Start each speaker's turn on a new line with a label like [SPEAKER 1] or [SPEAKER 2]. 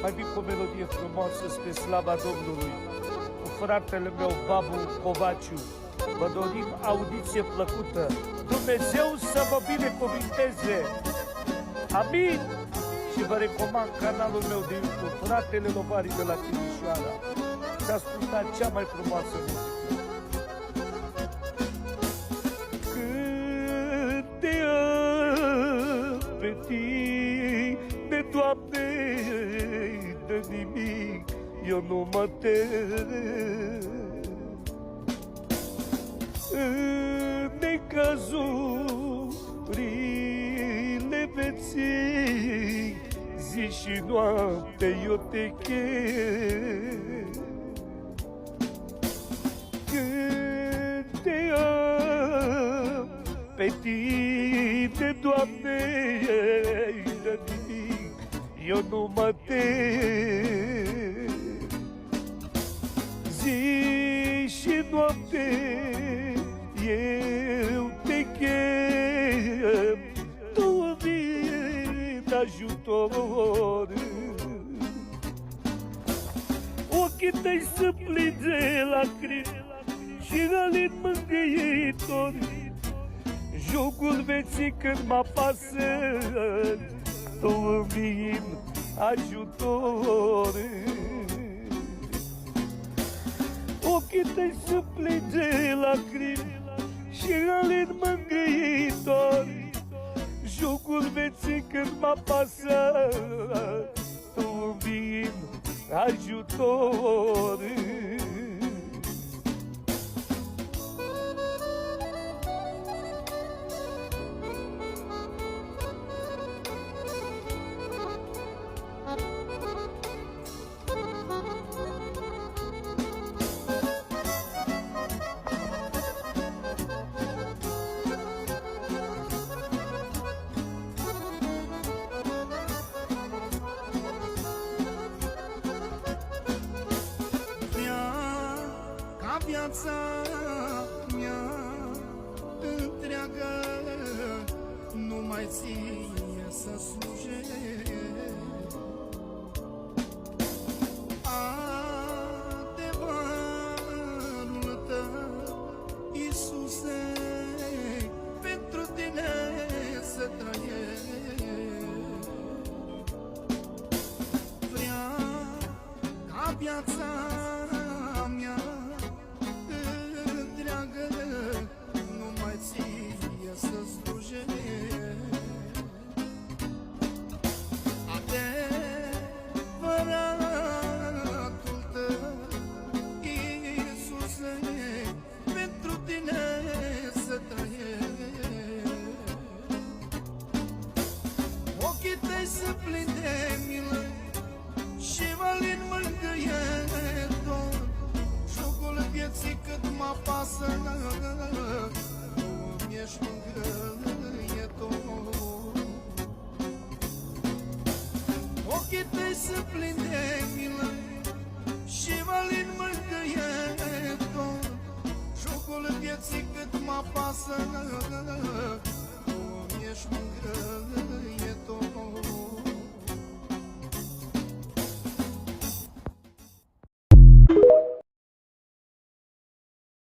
[SPEAKER 1] Mai vin cu o melodie frumoasă spre slava Domnului, cu fratele meu, Babu Covaciu. Vă dorim audiție plăcută. Dumnezeu să vă binecuvinteze. Amin. Și vă recomand canalul meu de YouTube, Fratele Lovari de la Timișoara. Să ascultați cea mai frumoasă muzică. Când te am pe tine, Doamne, de nimic eu nu mă tem. În necazurile vieții, zi și noapte eu te chem. Când te am pe tine, Doamne, de nimic eu nu mă tem. Zi și noapte eu te chem, tu vii de ajutor. Ochii tăi se plin de lacrimi și alin mângâitor. Jocul vieții când mă apasă, tu îmi vii ajutor. Ochii tăi se plin de lacrimi și alin mângâitor. Jocul vieții când mă apasă, tu îmi vii ajutor.
[SPEAKER 2] Viața mea întreagă numai ție să slujesc. Adevărul tău, Iisuse, pentru tine să trăiesc. Vreau ca viața mea numai ție să slujesc. Adevăratul tău, Iisuse, pentru tine să trăiesc. Ochii tăi se plin de milă și alin mângâietor. Jocul vieții cât mă apasă, tu-mi ești mângâietor. Ochii tăi se plin de milă și alin mângâietor. Jocul vieții cât mă apasă, tu-mi ești mângâietor.